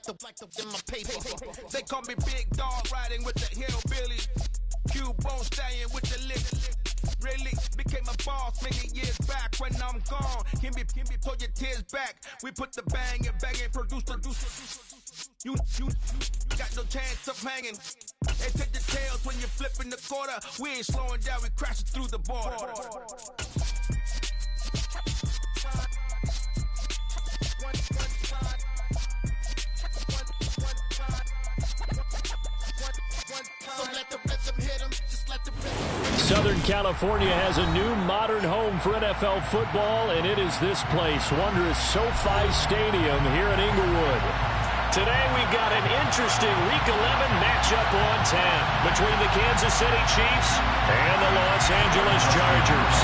in my paper. They call me Big Dog riding with the hillbillies. Cubone staying with the lick. Really became a boss many years back. When I'm gone, can be pull your tears back. We put the bang and produce. You got no chance of hanging. They take the tails when you're flipping the quarter. We ain't slowing down, we crashing through the border. Southern California has a new modern home for NFL football, and it is this place, wondrous SoFi Stadium here in Inglewood. Today we've got an interesting Week 11 matchup on tap between the Kansas City Chiefs and the Los Angeles Chargers.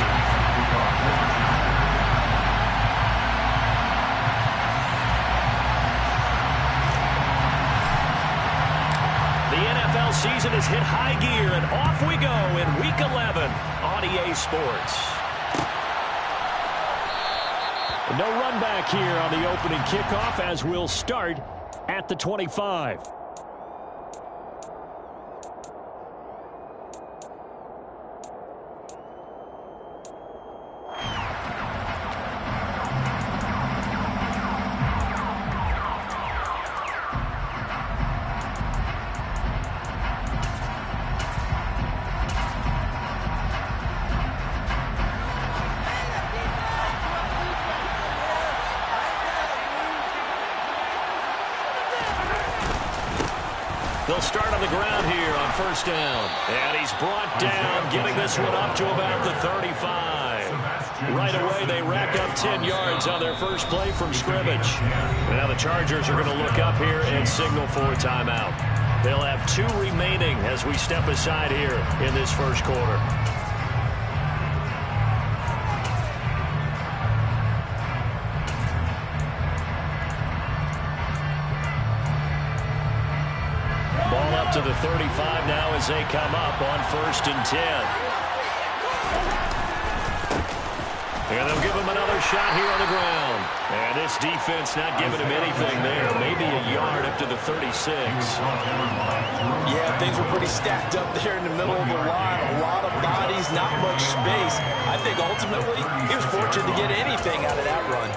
The NFL season has hit high gear, and off we go in Week 11 on EA Sports. No run back here on the opening kickoff as we'll start at the 25. They'll start on the ground here on first down. And he's brought down, getting this one up to about the 35. Right away, they rack up 10 yards on their first play from scrimmage. Now the Chargers are going to look up here and signal for a timeout. They'll have 2 remaining as we step aside here in this first quarter. To the 35 now as they come up on first and 10. And they'll give him another shot here on the ground. And this defense not giving him anything there. Maybe a yard up to the 36. Yeah, things were pretty stacked up there in the middle of the line. A lot of bodies, not much space. I think ultimately he was fortunate to get anything out of that run.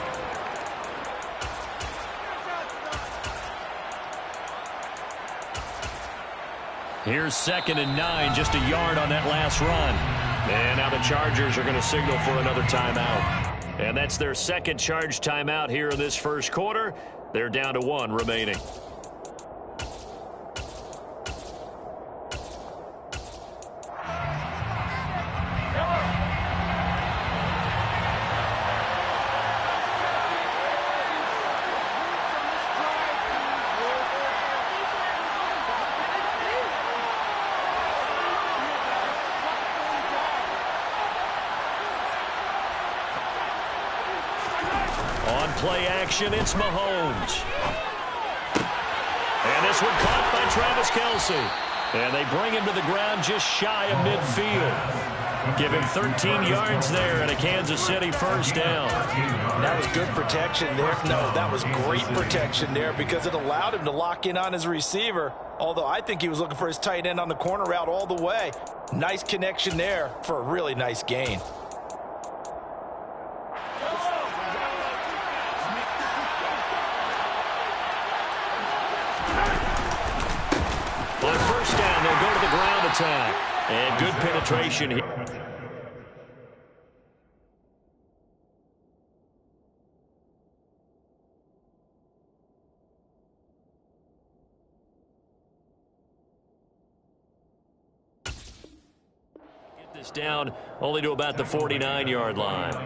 Here's 2nd and 9, just a yard on that last run. And now the Chargers are going to signal for another timeout. And that's their second charge timeout here in this first quarter. They're down to 1 remaining. Play action, it's Mahomes. And this one caught by Travis Kelce. And they bring him to the ground just shy of midfield. Give him 13 yards there and a Kansas City first down. That was good protection there. No, that was great protection there because it allowed him to lock in on his receiver. Although I think he was looking for his tight end on the corner route all the way. Nice connection there for a really nice gain. Attack. And good penetration here. Get this down only to about the 49-yard line. A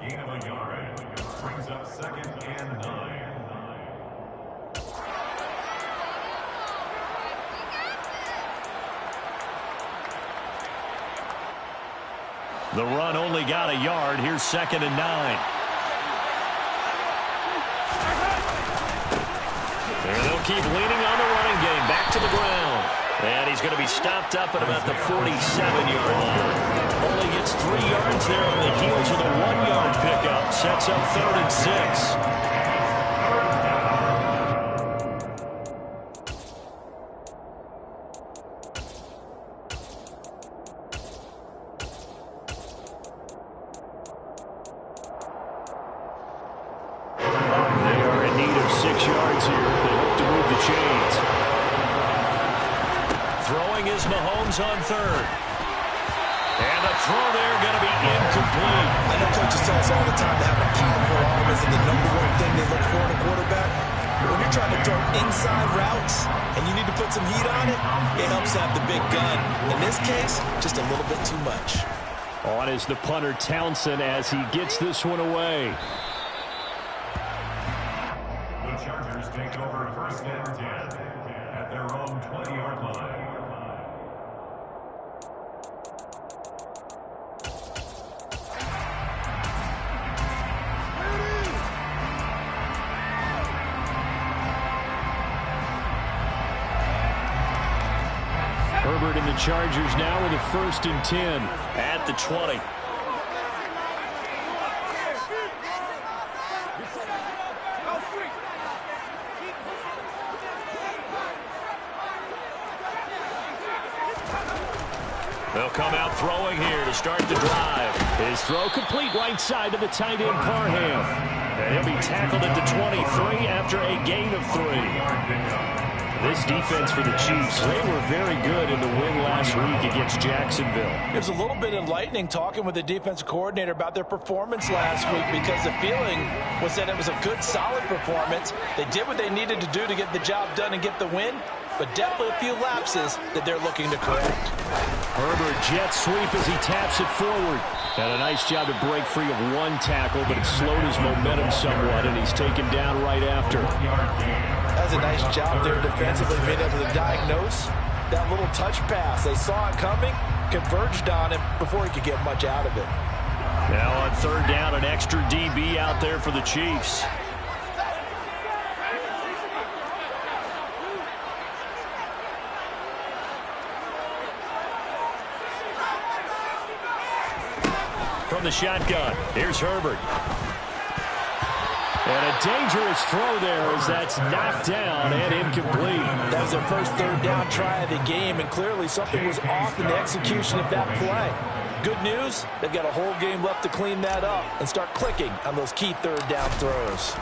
gain of a yard brings up 2nd and 9. The run only got a yard. Here's 2nd and 9. And they'll keep leaning on the running game. Back to the ground. And he's going to be stopped up at about the 47-yard line. Only gets 3 yards there on the heels of the 1-yard pickup. Sets up 3rd and 6. yards here if they hope to move the chains. Throwing is Mahomes on third. And the throw there going to be incomplete. I know coaches tell us all the time to have a key to pull arm isn't the number one thing they look for in a quarterback. But when you're trying to throw inside routes and you need to put some heat on it, it helps have the big gun. In this case, just a little bit too much. On is the punter Townsend as he gets this one away. The Chargers take over first and 10 at their own 20-yard line. Herbert and the Chargers now with a 1st and 10 at the 20. They'll come out throwing here to start the drive. His throw complete right side to the tight end Parham. And he'll be tackled at the 23 after a gain of 3. This defense for the Chiefs, they were very good in the win last week against Jacksonville. It was a little bit enlightening talking with the defensive coordinator about their performance last week because the feeling was that it was a good, solid performance. They did what they needed to do to get the job done and get the win, but definitely a few lapses that they're looking to correct. Herbert jet sweep as he taps it forward. Had a nice job to break free of one tackle, but it slowed his momentum somewhat, and he's taken down right after. That's a nice job there defensively, being able to diagnose that little touch pass. They saw it coming, converged on him before he could get much out of it. Now on 3rd down, an extra DB out there for the Chiefs. From the shotgun, here's Herbert. And a dangerous throw there as that's knocked down and incomplete. That was their first 3rd down try of the game, and clearly something was off in the execution of that play. Good news, they've got a whole game left to clean that up and start clicking on those key 3rd down throws.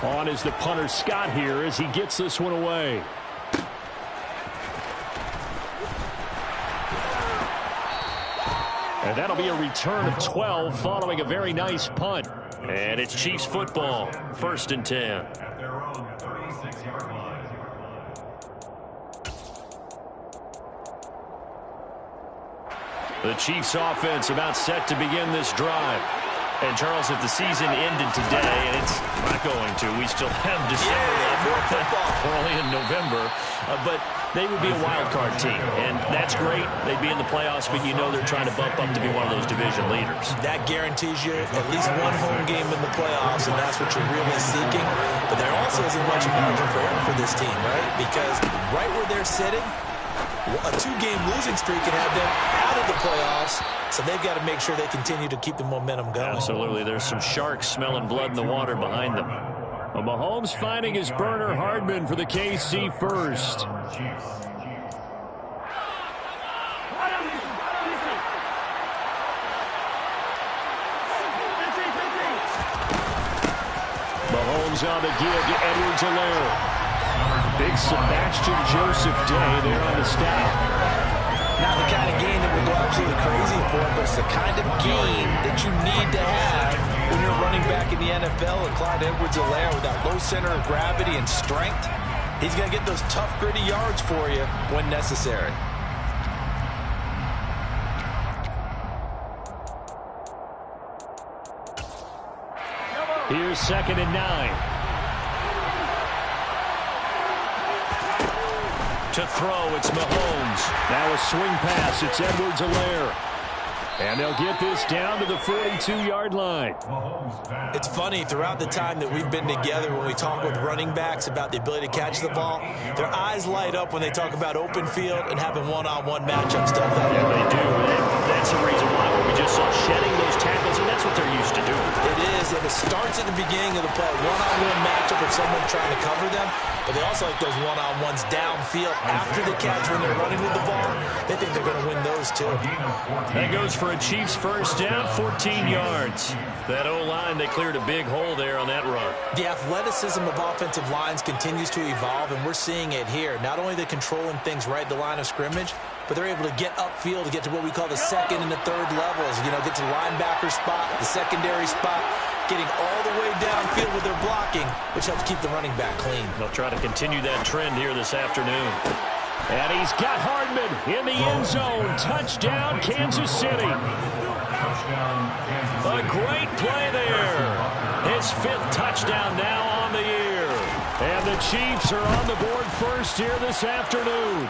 On is the punter Scott here as he gets this one away. And that'll be a return of 12 following a very nice punt. And it's Chiefs football, 1st and 10. At their own 36-yard line. The Chiefs offense about set to begin this drive. And Charles, if the season ended today, and it's not going to, we still have December left. We're only in November, but they would be a wild card team, and that's great. They'd be in the playoffs, but you know they're trying to bump up to be one of those division leaders. That guarantees you at least one home game in the playoffs, and that's what you're really seeking. But there also isn't much margin for error for this team, right? Because right where they're sitting, a 2-game losing streak can have them out of the playoffs, so they've got to make sure they continue to keep the momentum going. Absolutely. There's some sharks smelling blood in the water behind them. Well, Mahomes finding his burner Hardman for the KC first. Mahomes on the give to Edwards-Helaire. Big Sebastian Joseph day there on the stop. Not the kind of game that will go absolutely crazy for, but it's the kind of game that you need to have when you're running back in the NFL. And Clyde Edwards-Helaire with that low center of gravity and strength, he's going to get those tough, gritty yards for you when necessary. Here's 2nd and 9. To throw, it's Mahomes. Now a swing pass, it's Edwards-Helaire. And they'll get this down to the 42-yard line. It's funny, throughout the time that we've been together, when we talk with running backs about the ability to catch the ball, their eyes light up when they talk about open field and having one-on-one matchups, don't they? Yeah, they do. That's the reason why we just saw shedding those tackles, and that's what they're used to doing. It is, and it starts at the beginning of the play. One-on-one matchup with someone trying to cover them, but they also like those one-on-ones downfield after the catch when they're running with the ball. They think they're going to win those too. That goes for a Chiefs first down, 14 yards. That O-line, they cleared a big hole there on that run. The athleticism of offensive lines continues to evolve, and we're seeing it here. Not only are they controlling things right at the line of scrimmage, but they're able to get upfield to get to what we call the second and the third levels. You know, get to the linebacker spot, the secondary spot, getting all the way downfield with their blocking, which helps keep the running back clean. They'll try to continue that trend here this afternoon. And he's got Hardman in the end zone. Touchdown, Kansas City. A great play there. His 5th touchdown now on the year. And the Chiefs are on the board first here this afternoon.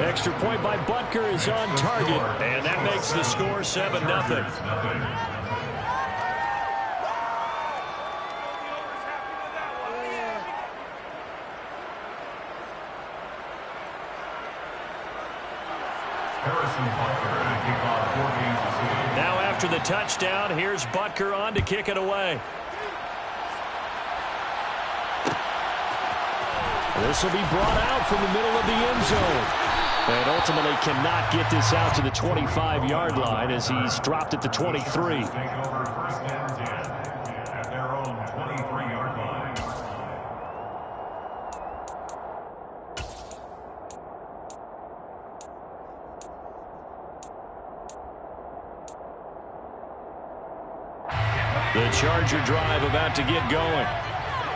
Extra point by Butker is on target, and that makes the score 7-0. Now after the touchdown, here's Butker on to kick it away. This will be brought out from the middle of the end zone. And ultimately cannot get this out to the 25-yard line as he's dropped at the 23. The Charger drive about to get going.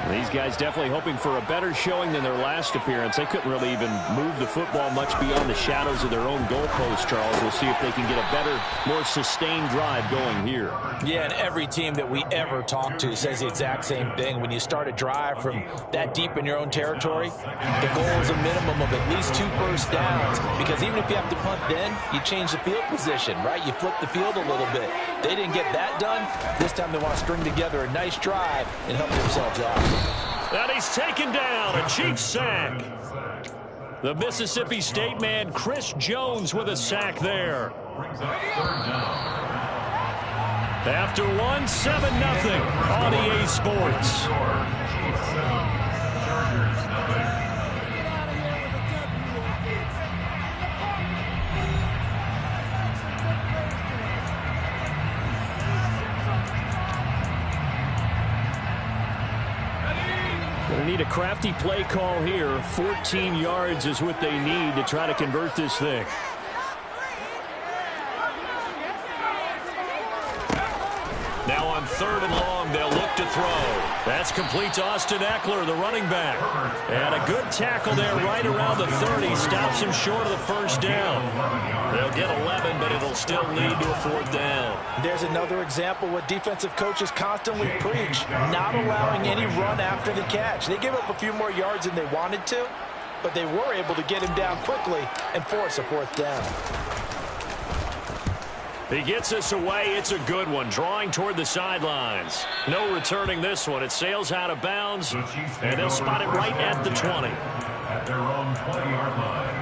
These guys definitely hoping for a better showing than their last appearance. They couldn't really even move the football much beyond the shadows of their own goalpost, Charles. We'll see if they can get a better, more sustained drive going here. Yeah, and every team that we ever talk to says the exact same thing. When you start a drive from that deep in your own territory, the goal is a minimum of at least 2 first downs, because even if you have to punt then, you change the field position, right? You flip the field a little bit. They didn't get that done. This time they want to string together a nice drive and help themselves out. And he's taken down, a Chiefs sack. The Mississippi State man, Chris Jones, with a sack there. After one, 7-0 on EA Sports. They need a crafty play call here. 14 yards is what they need to try to convert this thing. Now on 3rd and long, they'll look to throw. That's complete to Austin Eckler, the running back. And a good tackle there right around the 30. Stops him short of the first down. They'll get 11, but it'll still lead to a 4th down. There's another example what defensive coaches constantly preach, not allowing any run after the catch. They gave up a few more yards than they wanted to, but they were able to get him down quickly and force a 4th down. He gets us away. It's a good one. Drawing toward the sidelines. No returning this one. It sails out of bounds, and they'll spot it right at the 20. At their own 20-yard line.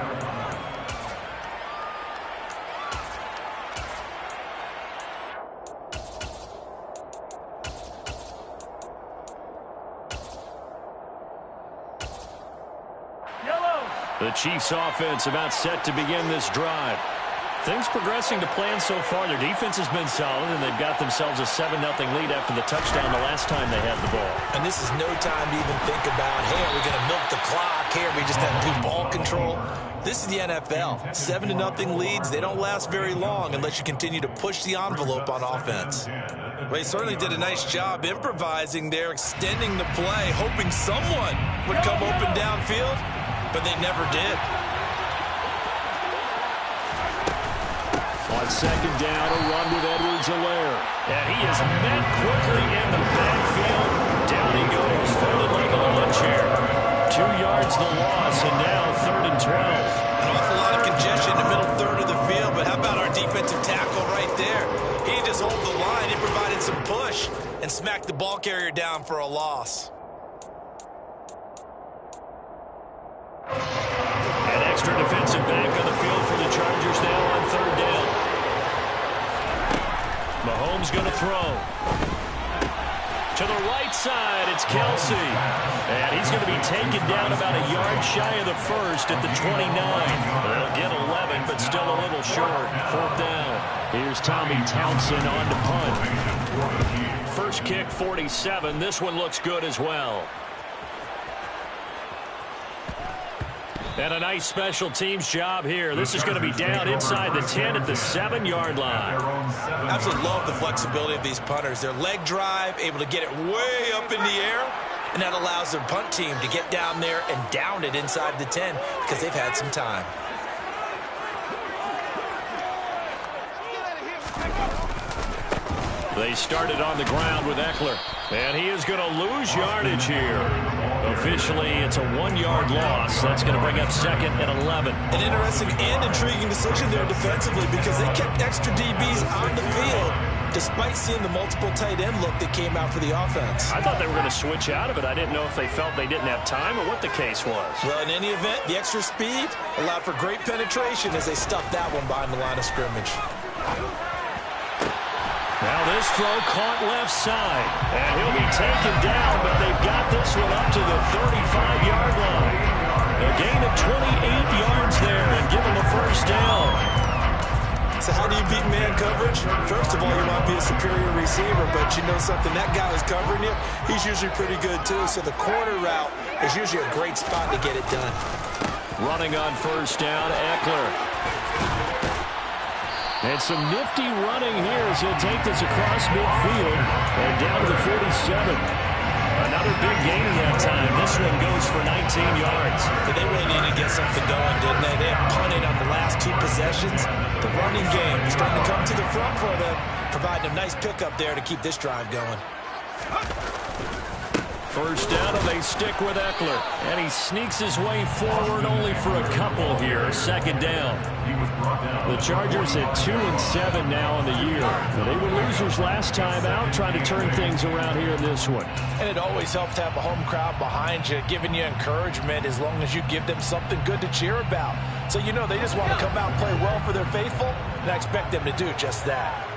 The Chiefs offense about set to begin this drive. Things progressing to plan so far. Their defense has been solid, and they've got themselves a 7-0 lead after the touchdown the last time they had the ball. And this is no time to even think about, hey, are we going to milk the clock? Hey, are we just have good ball control? This is the NFL. 7-0 leads, they don't last very long unless you continue to push the envelope on offense. Well, he certainly did a nice job improvising there, extending the play, hoping someone would come open downfield, but they never did. On 2nd down, a run with Edwards-Helaire. And he is met quickly in the backfield. Down he goes, folded like a lawn chair. 2 yards the loss, and now 3rd and 12. An awful lot of congestion in the middle third of the field, but how about our defensive tackle right there? He just hold the line. He provided some push and smacked the ball carrier down for a loss. An extra defensive back on the field for the Chargers now on 3rd down. Mahomes going to throw. To the right side, it's Kelsey. And he's going to be taken down about a yard shy of the first at the 29. They'll get 11, but still a little short. 4th down. Here's Tommy Townsend on to punt. First kick, 47. This one looks good as well. And a nice special teams job here. This is going to be down inside the 10 at the 7-yard line. Absolutely love the flexibility of these punters. Their leg drive, able to get it way up in the air, and that allows their punt team to get down there and down it inside the 10 because they've had some time. They started on the ground with Eckler, and he is going to lose yardage here. Officially, it's a 1-yard loss. That's going to bring up 2nd and 11. An interesting and intriguing decision there defensively because they kept extra DBs on the field despite seeing the multiple tight end look that came out for the offense. I thought they were going to switch out of it. I didn't know if they felt they didn't have time or what the case was. Well, in any event, the extra speed allowed for great penetration as they stuffed that one behind the line of scrimmage. Now this throw caught left side, and he'll be taken down, but they've got this one up to the 35-yard line. A gain of 28 yards there and give him a first down. So how do you beat man coverage? First of all, you might be a superior receiver, but you know something, that guy who's covering you, he's usually pretty good too. So the corner route is usually a great spot to get it done. Running on first down, Eckler. And some nifty running here as he'll take this across midfield and down to the 47. Another big gain that time. This one goes for 19 yards. But they really needed to get something going, didn't they? They had punted on the last 2 possessions. The running game is starting to come to the front for them, providing a nice pickup there to keep this drive going. First down, and they stick with Eckler. And he sneaks his way forward only for a couple here. 2nd down. The Chargers at 2-7 now in the year. They were losers last time out, trying to turn things around here in this one. And it always helps to have a home crowd behind you, giving you encouragement as long as you give them something good to cheer about. So you know they just want to come out and play well for their faithful, and I expect them to do just that.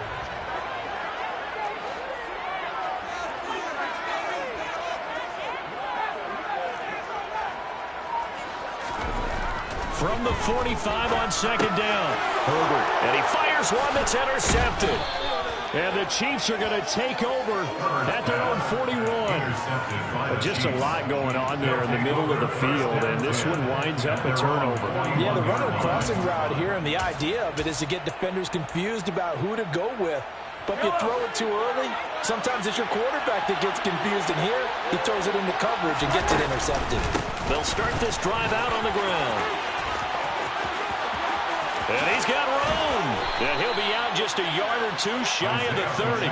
From the 45 on 2nd down. Herbert. And he fires one that's intercepted. And the Chiefs are going to take over at their own 41. Just a lot going on there in the middle of the field, and this one winds up a turnover. Yeah, the runner crossing route here, and the idea of it is to get defenders confused about who to go with. But if you throw it too early, sometimes it's your quarterback that gets confused, and here he throws it into coverage and gets it intercepted. They'll start this drive out on the ground. And he's got room. And he'll be out just a yard or 2 shy of the 30.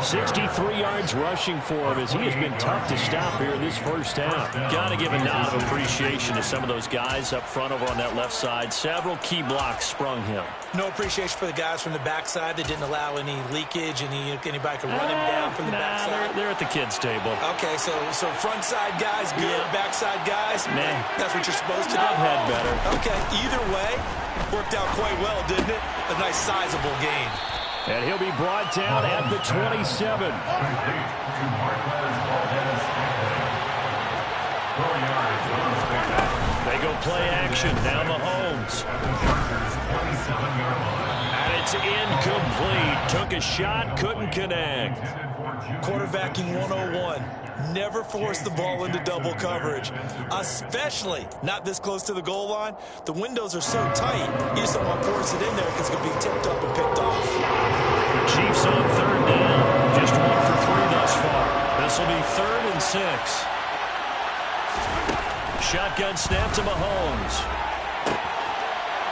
63 yards rushing for him as he has been tough to stop here in this first half. Got to give a nod of appreciation to some of those guys up front over on that left side. Several key blocks sprung him. No appreciation for the guys from the backside that didn't allow any leakage, anybody could run him down from the backside. They're at the kids' table. Okay, so front side guys good, yeah. Backside guys, that's what you're supposed to do. I've had better. Okay, either way, worked out quite well, didn't it? A nice sizable gain. And he'll be brought down at the 27. They go play action. Now Mahomes. And it's incomplete. Took a shot, couldn't connect. Quarterbacking 101. Never force the ball into double coverage, especially not this close to the goal line. The windows are so tight, you just don't want to force it in there because it could be tipped up and picked off. The Chiefs on 3rd down. Just 1 for 3 thus far. This will be 3rd and 6. Shotgun snap to Mahomes.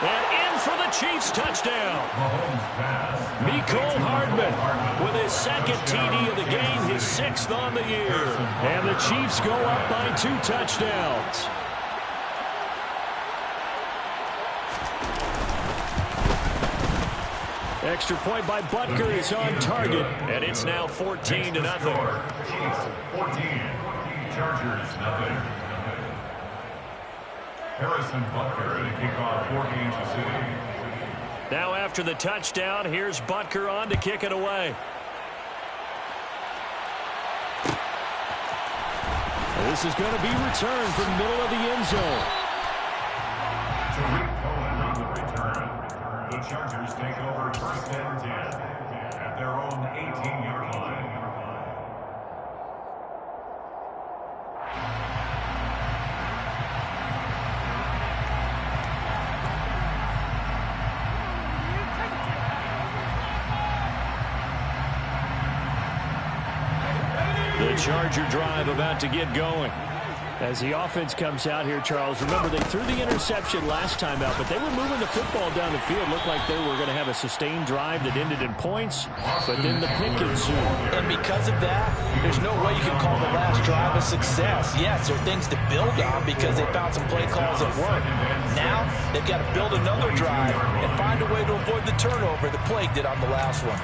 And in for the Chiefs touchdown. Mecole Hardman with his 2nd TD of the game, his 6th on the year. And the Chiefs go up by 2 touchdowns. Extra point by Butker is on target, and it's now 14-0. Chiefs 14, Chargers nothing. Harrison Butker to kick off for Kansas City. Now after the touchdown, here's Butker on to kick it away. This is going to be returned from the middle of the end zone. Tariq Cohen on the return. The Chargers take over 1st and 10 at their own 18-yard line. The Charger drive about to get going. As the offense comes out here, Charles, remember they threw the interception last time out, but they were moving the football down the field. Looked like they were going to have a sustained drive that ended in points, but then the pick ensued. And because of that, there's no way you can call the last drive a success. Yes, there are things to build on because they found some play calls that work. Now, they've got to build another drive and find a way to avoid the turnover the plague did on the last one.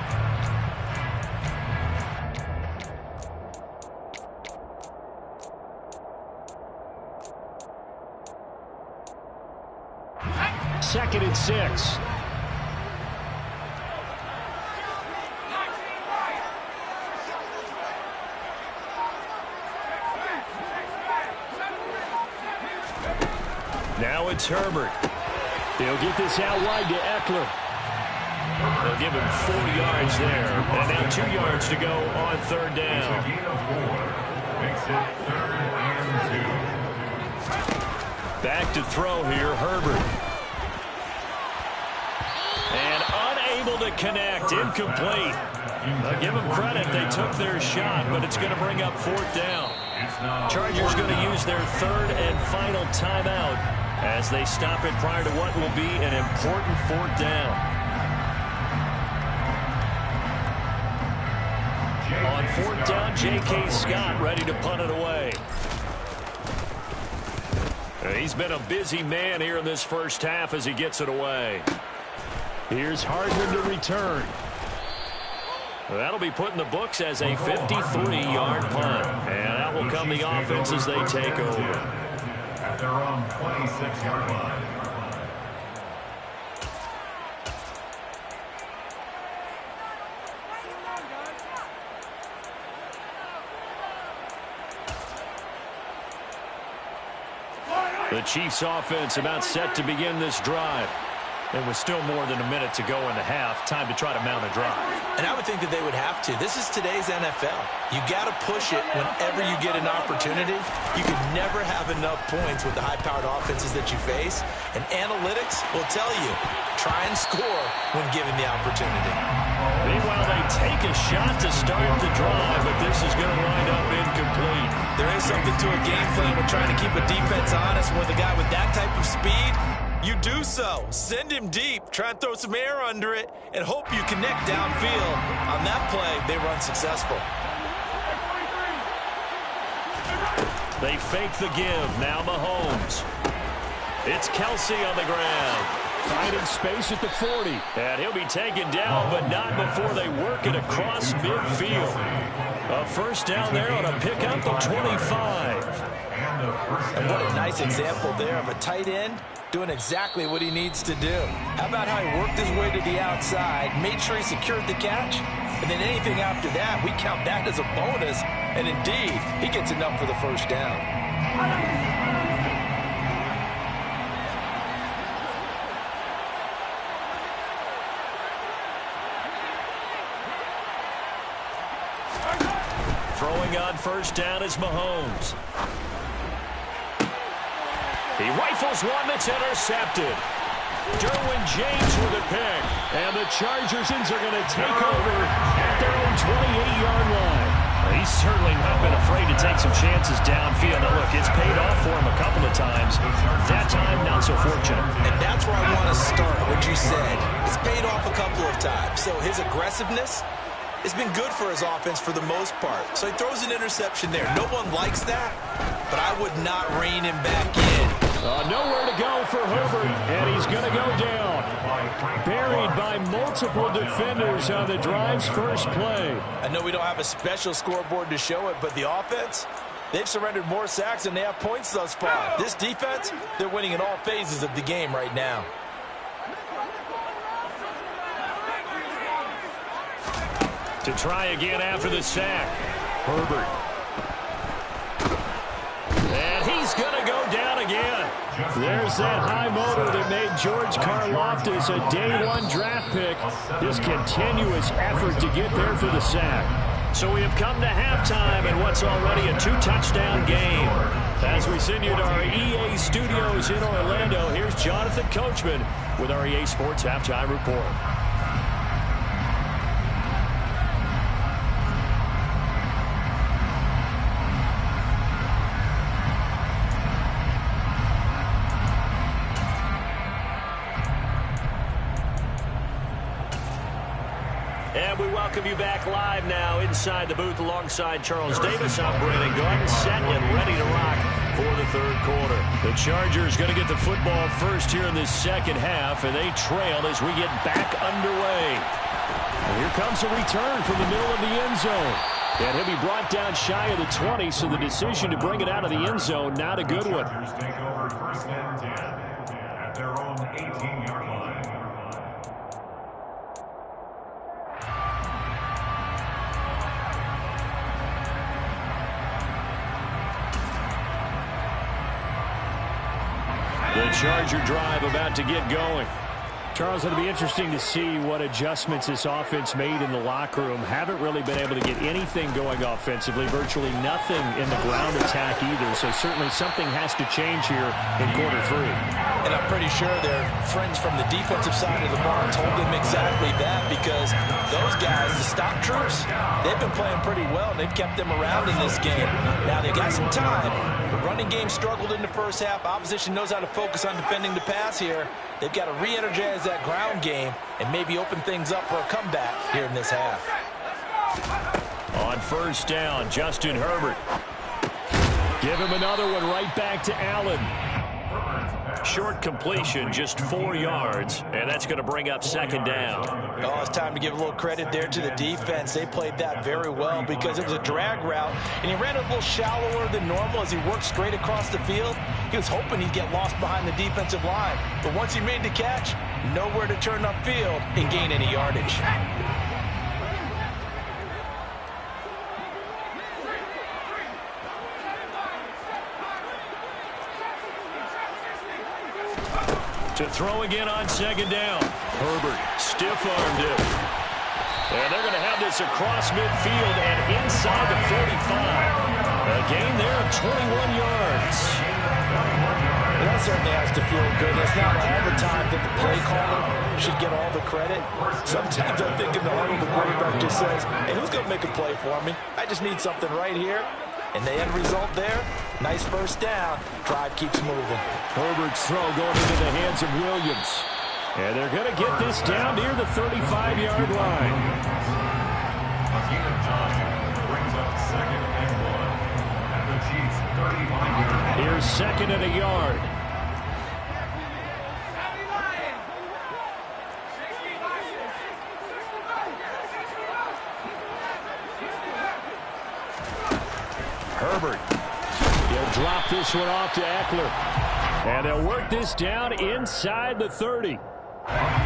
Second and 6. Now it's Herbert. They'll get this out wide to Eckler. They'll give him 4 yards there. And now 2 yards to go on 3rd down. It's a gain of 4. Makes it 3rd and 2. Back to throw here, Herbert. And unable to connect, incomplete. I'll give them credit, they took their shot, but it's going to bring up 4th down. Chargers going to use their 3rd and final timeout as they stop it prior to what will be an important 4th down. On 4th down, J.K. Scott ready to punt it away. He's been a busy man here in this first half as he gets it away. Here's Hardman to return. That'll be put in the books as a 53-yard punt. And that will come the offense as they take over. At their own 26-yard line. The Chiefs offense about set to begin this drive. And with still more than a minute to go in the half, time to try to mount a drive. And I would think that they would have to. This is today's NFL. You got to push it whenever you get an opportunity. You can never have enough points with the high-powered offenses that you face. And analytics will tell you, try and score when given the opportunity. Meanwhile, they take a shot to start the drive, but this is going to wind up incomplete. There is something to a game plan with trying to keep a defense honest. With a guy with that type of speed, you do so. Send him deep. Try and throw some air under it and hope you connect downfield. On that play, they were unsuccessful. They fake the give. Now Mahomes. It's Kelsey on the ground. Finding space at the 40. And he'll be taken down, but not before they work it across midfield. A first down there on a pickup of 25. And what a nice example there of a tight end doing exactly what he needs to do. How about how he worked his way to the outside, made sure he secured the catch, and then anything after that, we count that as a bonus. And indeed, he gets enough for the first down. Throwing on first down is Mahomes. He rifles one that's intercepted. Derwin James with a pick. And the Chargers are going to take over at their own 28-yard line. He's certainly not been afraid to take some chances downfield. Now, look, it's paid off for him a couple of times. That time, not so fortunate. And that's where I want to start, what you said. It's paid off a couple of times. So his aggressiveness has been good for his offense for the most part. So he throws an interception there. No one likes that, but I would not rein him back in. Nowhere to go for Herbert, and he's going to go down. Buried by multiple defenders on the drive's first play. I know we don't have a special scoreboard to show it, but the offense, they've surrendered more sacks than they have points thus far. This defense, they're winning in all phases of the game right now. To try again after the sack. Herbert. There's that high motor that made George Karlaftis a day-one draft pick. This continuous effort to get there for the sack. So we have come to halftime in what's already a two-touchdown game. As we send you to our EA studios in Orlando, here's Jonathan Coachman with our EA Sports Halftime Report. And we welcome you back live now inside the booth alongside Charles Davis. I'm Brandon Gordon, set and ready to rock for the third quarter. The Chargers going to get the football first here in this second half, and they trail as we get back underway. And here comes a return from the middle of the end zone. And he'll be brought down shy of the 20, so the decision to bring it out of the end zone, not a good one. Chargers take over first and 10 at their own 18-yard line. The Charger drive about to get going. Charles, it'll be interesting to see what adjustments this offense made in the locker room. Haven't really been able to get anything going offensively, virtually nothing in the ground attack either. So certainly something has to change here in quarter three. And I'm pretty sure their friends from the defensive side of the ball told them exactly that, because those guys, the stop troops, they've been playing pretty well, and they've kept them around in this game. Now, they've got some time. The running game struggled in the first half. Opposition knows how to focus on defending the pass here. They've got to re-energize that ground game and maybe open things up for a comeback here in this half. On first down, Justin Herbert. Give him another one right back to Allen. Short completion, just 4 yards, and that's going to bring up second down. Oh, it's time to give a little credit there to the defense. They played that very well because it was a drag route, and he ran a little shallower than normal as he worked straight across the field. He was hoping he'd get lost behind the defensive line, but once he made the catch, nowhere to turn upfield and gain any yardage. To throw again on second down. Herbert stiff-armed it. And they're going to have this across midfield and inside the 45. A gain there of 21 yards. Well, that certainly has to feel good. It's not all the time that the play caller should get all the credit. Sometimes I think in the huddle, the quarterback just says, hey, who's going to make a play for me? I just need something right here. And the end result there, nice first down. Drive keeps moving. Herbert's throw going into the hands of Williams. And they're going to get this down near the 35-yard line. A gain of time brings up second and 1 at the Chiefs' 35-yard line. Here's second and a yard. Herbert. He'll drop this one off to Eckler. And they'll work this down inside the 30.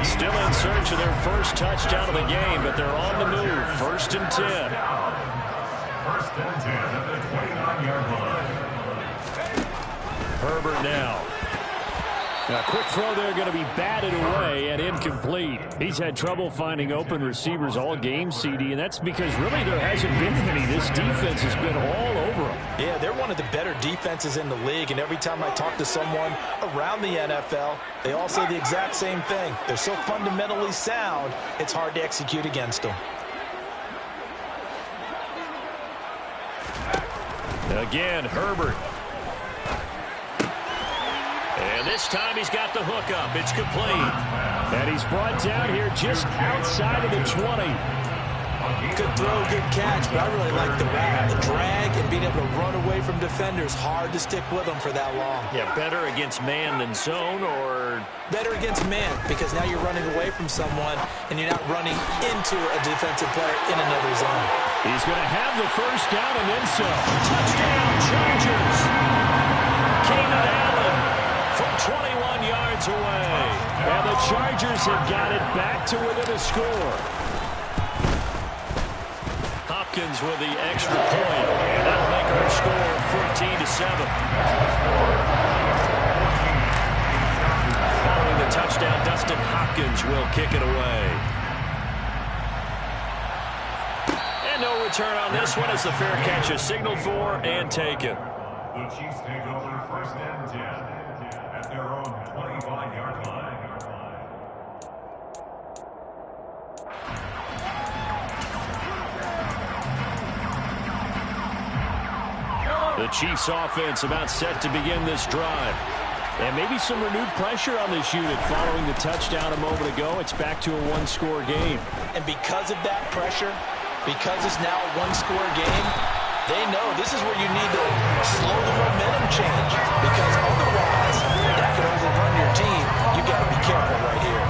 Still in search of their first touchdown of the game, but they're on the move. First and 10. First and 10 at the 29-yard line. Herbert now. A quick throw there going to be batted away and incomplete. He's had trouble finding open receivers all game, CD, and that's because really there hasn't been any. This defense has been all over them. Yeah, they're one of the better defenses in the league, and every time I talk to someone around the NFL, they all say the exact same thing. They're so fundamentally sound, it's hard to execute against them. Again, Herbert. And this time he's got the hook up. It's complete. And he's brought down here just outside of the 20. Good throw, good catch, but I really like the route. The drag and being able to run away from defenders. Hard to stick with them for that long. Yeah, better against man than zone, or? Better against man, because now you're running away from someone and you're not running into a defensive player in another zone. He's going to have the first down and then some. Touchdown, Chargers. Keenan Allen from 21 yards away. And the Chargers have got it back to within a score. Hopkins with the extra point, and that'll make our score 14-7. touchdown. Dustin Hopkins will kick it away. And no return on this one as the fair catch is signaled for and taken. The Chiefs take over 1st and 10 at their own 25-yard line. The Chiefs offense about set to begin this drive. And maybe some renewed pressure on this unit following the touchdown a moment ago. It's back to a one-score game. And because of that pressure, because it's now a one-score game, they know this is where you need to slow the momentum change. Because otherwise, that could overrun your team. You got to be careful right here.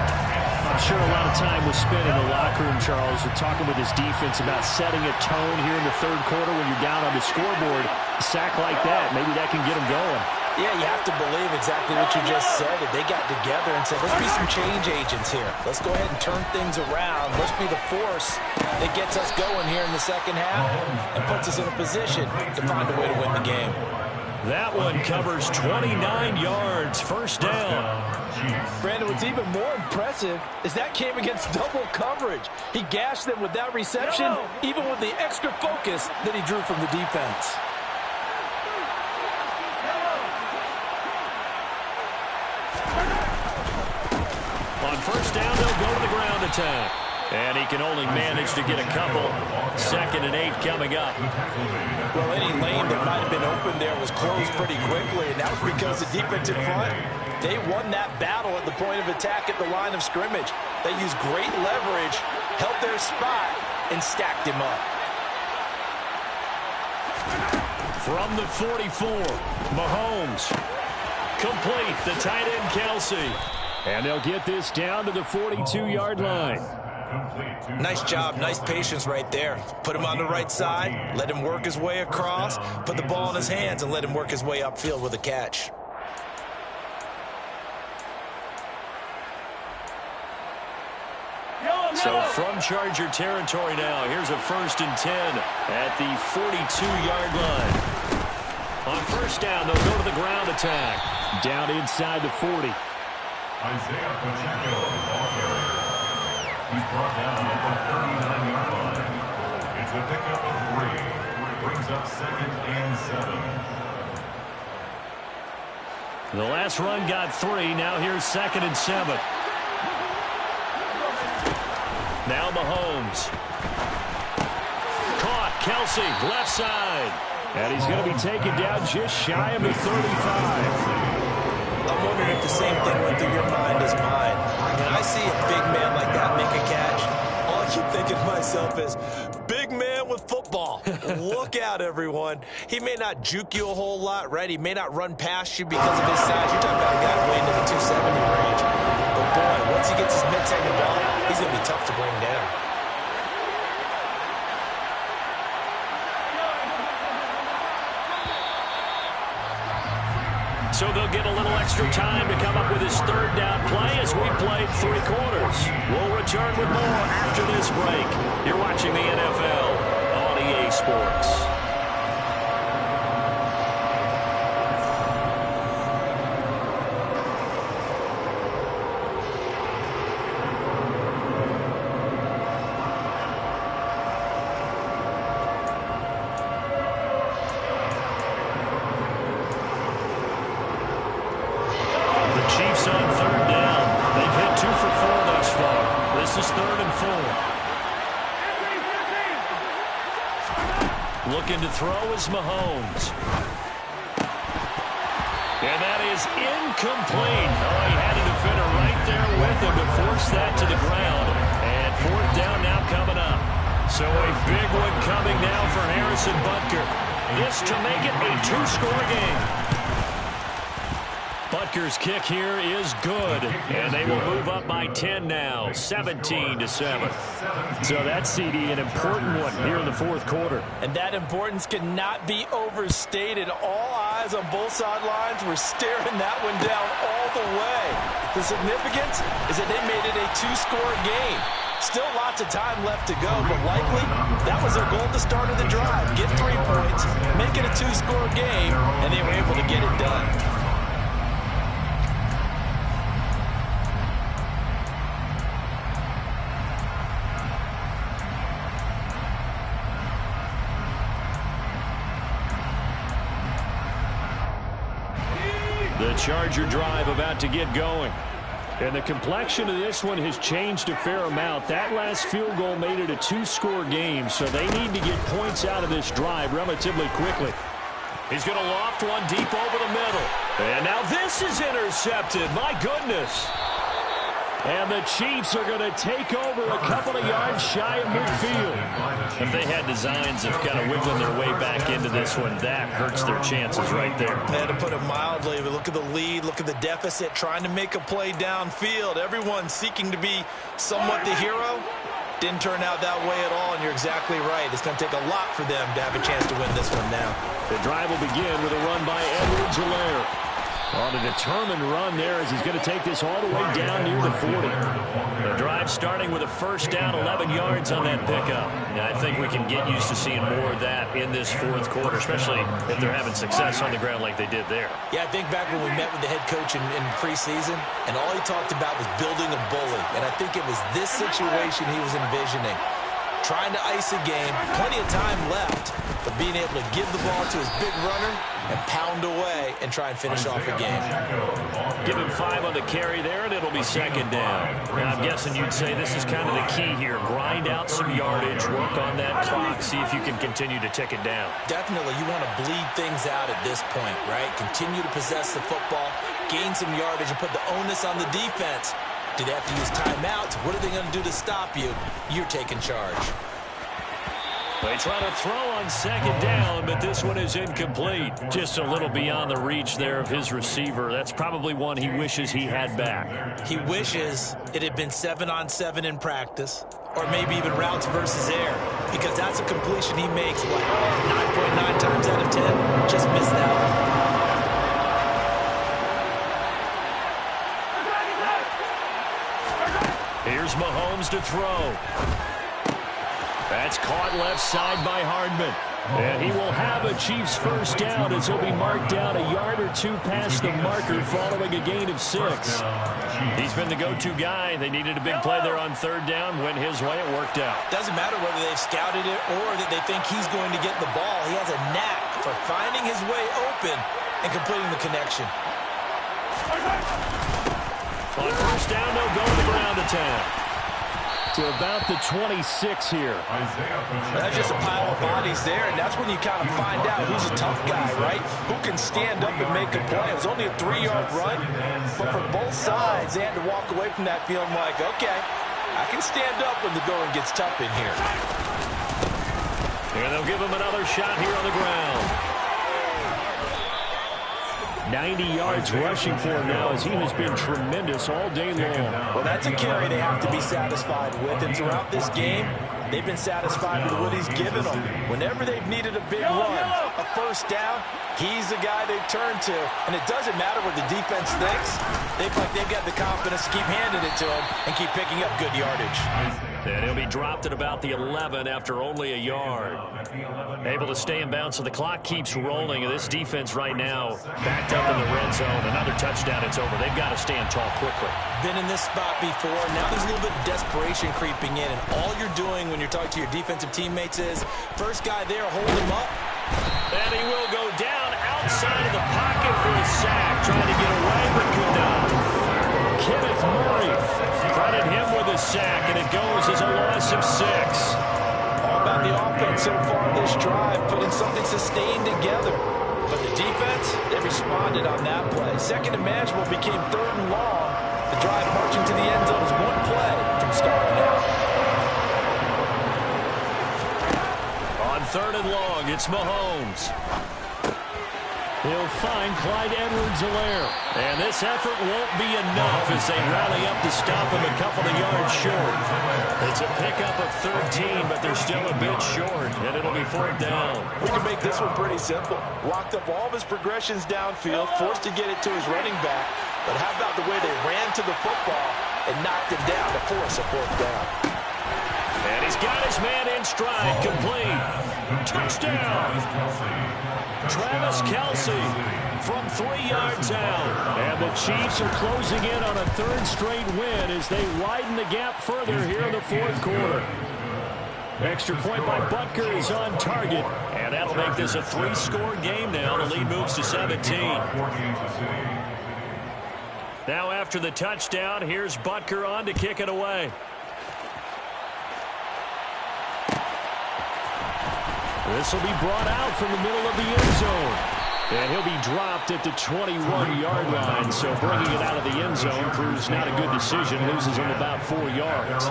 I'm sure a lot of time was spent in the locker room, Charles, with talking with his defense about setting a tone here in the third quarter when you're down on the scoreboard. A sack like that, maybe that can get them going. Yeah, you have to believe exactly what you just said. That they got together and said, let's be some change agents here. Let's go ahead and turn things around. Let's be the force that gets us going here in the second half and puts us in a position to find a way to win the game. That one covers 29 yards, first down. Brandon, what's even more impressive is that came against double coverage. He gashed them with that reception, even with the extra focus that he drew from the defense. On first down, they'll go to the ground attack. And he can only manage to get a couple. 2nd and 8 coming up. Well, any lane that might have been open there was closed pretty quickly, and that was because the defense in front, they won that battle at the point of attack at the line of scrimmage. They used great leverage, held their spot, and stacked him up. From the 44, Mahomes. Complete, the tight end Kelsey. And they'll get this down to the 42-yard line. Nice job, nice patience right there. Put him on the right side, let him work his way across, put the ball in his hands, and let him work his way upfield with a catch. So from Charger territory now, here's a 1st and 10 at the 42-yard line. On first down, they'll go to the ground attack. Down inside the 40. Isaiah Pacheco, ball carrier. He's brought down at the 39-yard line. It's a pickup of 3. Brings up 2nd and 7. The last run got 3. Now here's 2nd and 7. Now Mahomes. Caught. Kelsey, left side. And he's going to be taken down just shy of the 35. I'm wondering if the same thing went through your mind as mine. When I see a big man like that make a catch, all I keep thinking to myself is, big man with football. Look out, everyone. He may not juke you a whole lot, right? He may not run past you because of his size. You're talking about a guy way into the 270 range. But boy, once he gets his mitts on the ball, he's going to be tough to bring down. So they'll get a little extra time to come up with his 3rd down play as we played 3 quarters. We'll return with more after this break. You're watching the NFL on EA Sports. Chiefs on 3rd down. They've hit 2 for 4 thus far. This is 3rd and 4. Looking to throw is Mahomes. And that is incomplete. Oh, he had a defender right there with him to force that to the ground. And 4th down now coming up. So a big one coming now for Harrison Butker. This to make it a 2-score game. Butker's kick here is good, and they will move up by 10 now, 17-7. So that's, CD, an important one here in the 4th quarter. And that importance cannot be overstated. All eyes on both sidelines were staring that one down all the way. The significance is that they made it a 2-score game. Still lots of time left to go, but likely that was their goal at the start of the drive. Get 3 points, make it a 2-score game, and they were able to get it done. Charger drive about to get going. And the complexion of this one has changed a fair amount. That last field goal made it a 2-score game, so they need to get points out of this drive relatively quickly. He's going to loft one deep over the middle. And now this is intercepted. My goodness. And the Chiefs are going to take over a couple of yards shy of midfield. If they had designs of kind of wiggling their way back into this one, that hurts their chances right there. Yeah, to put it mildly, but look at the lead, look at the deficit, trying to make a play downfield. Everyone seeking to be somewhat the hero. Didn't turn out that way at all, and you're exactly right. It's going to take a lot for them to have a chance to win this one now. The drive will begin with a run by Edwards-Helaire. On a determined run there as he's going to take this all the way down near the 40. The drive starting with a first down, 11 yards on that pickup. Yeah, I think we can get used to seeing more of that in this fourth quarter, especially if they're having success on the ground like they did there. Yeah, I think back when we met with the head coach in preseason, and all he talked about was building a bully. And I think it was this situation he was envisioning. Trying to ice a game, plenty of time left, but being able to give the ball to his big runner and pound away and try and finish off a game. Give him 5 on the carry there, and it'll be second down. Now, I'm guessing you'd say this is kind of the key here. Grind out some yardage, work on that clock, see if you can continue to tick it down. Definitely, you want to bleed things out at this point, right? Continue to possess the football, gain some yardage, and put the onus on the defense. Do they have to use timeouts? What are they going to do to stop you? You're taking charge. They try to throw on second down, but this one is incomplete. Just a little beyond the reach there of his receiver. That's probably one he wishes he had back. He wishes it had been 7-on-7 in practice, or maybe even routes versus air, because that's a completion he makes, what, 9.9 times out of 10? Just missed that one. Here's Mahomes to throw. That's caught left side by Hardman. And he will have a Chiefs first down as he'll be marked down a yard or two past the marker following a gain of 6. He's been the go-to guy. They needed a big play there on third down. Went his way. It worked out. Doesn't matter whether they've scouted it or that they think he's going to get the ball. He has a knack for finding his way open and completing the connection. On first down, they'll go to the ground attack. To about the 26 here. That's just a pile of bodies there, and that's when you kind of find out who's a tough guy, right? Who can stand up and make a play. It was only a 3-yard run, but for both sides, they had to walk away from that feeling like, okay, I can stand up when the going gets tough in here. And they'll give him another shot here on the ground. 90 yards rushing for him now as he has been tremendous all day long. Well, that's a carry they have to be satisfied with, and throughout this game, they've been satisfied with what he's given them. Whenever they've needed a big run, a first down, he's the guy they've turned to. And it doesn't matter what the defense thinks. They've got the confidence to keep handing it to him and keep picking up good yardage. And he'll be dropped at about the 11 after only a yard. Able to stay in bounds, so the clock keeps rolling. And this defense right now backed up in the red zone. Another touchdown, it's over. They've got to stand tall quickly. Been in this spot before. Now there's a little bit of desperation creeping in. And all you're doing when you're talking to your defensive teammates is, first guy there, hold him up. And he will go down outside of the pocket for a sack. Trying to get away, but could not. Kenneth Murray, credit him with a sack, and it goes as a loss of 6. All about the offense so far this drive, putting something sustained together. But the defense, they responded on that play. Second and manageable became 3rd and long. The drive marching to the end zone is one play from starting out. On 3rd and long, it's Mahomes. He'll find Clyde Edwards-Helaire. And this effort won't be enough as they rally up to stop him a couple of yards short. It's a pickup of 13, but they're still a bit short, and it'll be 4th down. We can make this one pretty simple. Locked up all of his progressions downfield, forced to get it to his running back. But how about the way they ran to the football and knocked him down to force a 4th down? And he's got his man in stride, complete. Touchdown. Travis Kelce from 3 yards out. And the Chiefs are closing in on a 3rd straight win as they widen the gap further here in the 4th quarter. Extra point by Butker is on target. And that'll make this a 3-score game now. The lead moves to 17. Now after the touchdown, here's Butker on to kick it away. This will be brought out from the middle of the end zone. And he'll be dropped at the 21-yard line. So bringing it out of the end zone proves not a good decision. Loses him about 4 yards.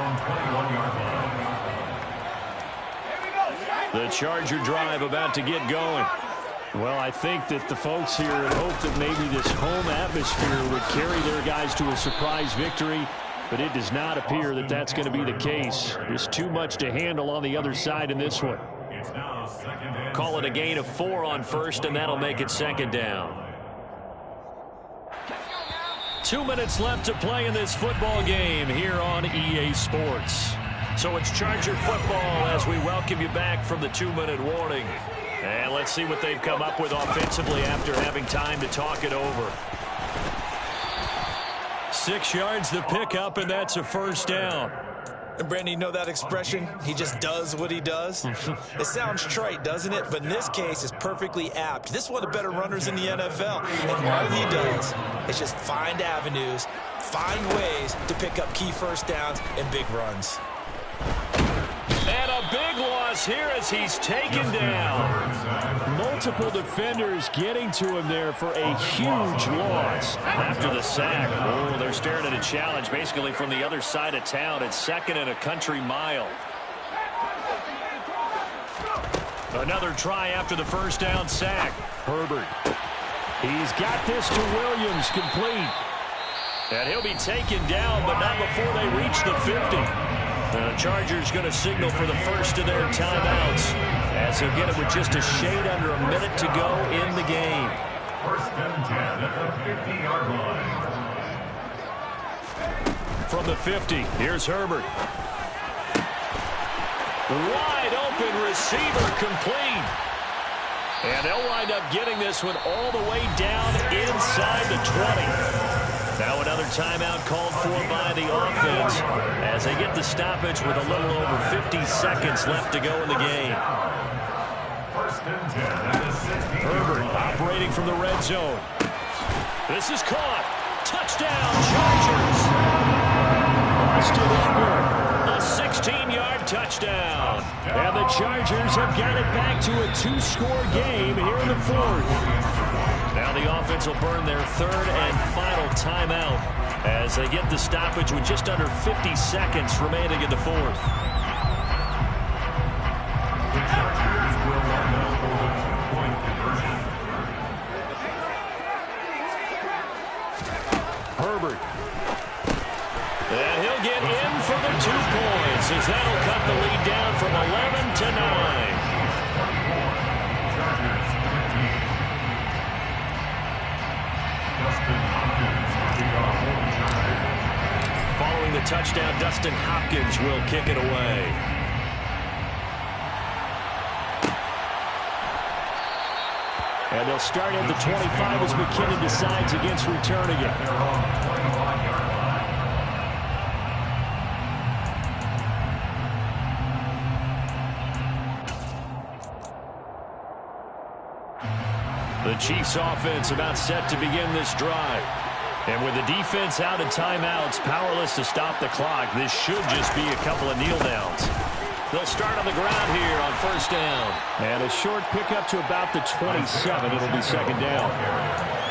The Charger drive about to get going. Well, I think that the folks here had hoped that maybe this home atmosphere would carry their guys to a surprise victory, but it does not appear that that's going to be the case. There's too much to handle on the other side in this one. Call it a gain of 4 on first, and that'll make it second down. 2 minutes left to play in this football game here on EA Sports. So it's Charger football as we welcome you back from the 2-minute warning. And let's see what they've come up with offensively after having time to talk it over. 6 yards the pickup, and that's a first down. And Brandon, you know that expression? He just does what he does. It sounds trite, doesn't it? But in this case, it's perfectly apt. This is one of the better runners in the NFL. And all he does is just find avenues, find ways to pick up key first downs and big runs. And a big loss here as he's taken down. Multiple defenders getting to him there for a huge loss. After the sack, oh, they're staring at a challenge basically from the other side of town. It's second and a country mile. Another try after the first down sack. Herbert. He's got this to Williams, complete. And he'll be taken down, but not before they reach the 50. The Chargers going to signal for the first of their timeouts as he'll get it with just a shade under a minute to go in the game. First and 10 at the 50-yard line. From the 50, here's Herbert. Wide open receiver complete. And they'll wind up getting this one all the way down inside the 20. Now another timeout called for by the offense as they get the stoppage with a little over 50 seconds left to go in the game. First and 10 at the 60. Herbert operating from the red zone. This is caught. Touchdown, Chargers. Austin Eckler. A 16-yard touchdown. And the Chargers have got it back to a 2-score game here in the fourth. Now the offense will burn their third and final timeout as they get the stoppage with just under 50 seconds remaining in the fourth. The Chargers will line up for the 2-point conversion. Herbert. And he'll get in for the 2 points as that'll cut the lead down from 11 to 9. Following the touchdown, Dustin Hopkins will kick it away. And they'll start at the 25 as McKinnon decides against returning it. The Chiefs offense about set to begin this drive. And with the defense out of timeouts, powerless to stop the clock, this should just be a couple of kneel downs. They'll start on the ground here on first down. And a short pickup to about the 27. It'll be second down.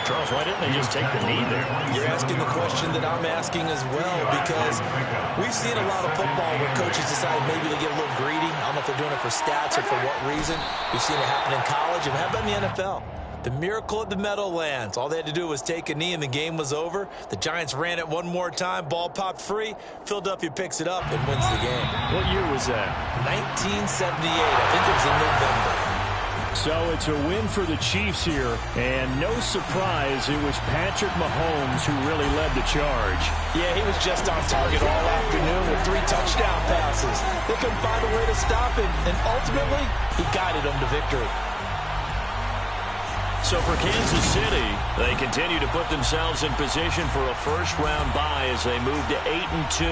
Charles, why didn't they just take the knee there? You're asking the question that I'm asking as well, because we've seen a lot of football where coaches decide maybe to get a little greedy. I don't know if they're doing it for stats or for what reason. We've seen it happen in college, and how about in the NFL? The miracle of the Meadowlands. All they had to do was take a knee and the game was over. The Giants ran it one more time. Ball popped free. Philadelphia picks it up and wins the game. What year was that? 1978. I think it was in November. So it's a win for the Chiefs here. And no surprise, it was Patrick Mahomes who really led the charge. Yeah, he was just on target all afternoon with 3 touchdown passes. They couldn't find a way to stop him. And ultimately, he guided them to victory. So for Kansas City, they continue to put themselves in position for a first-round bye as they move to 8-2.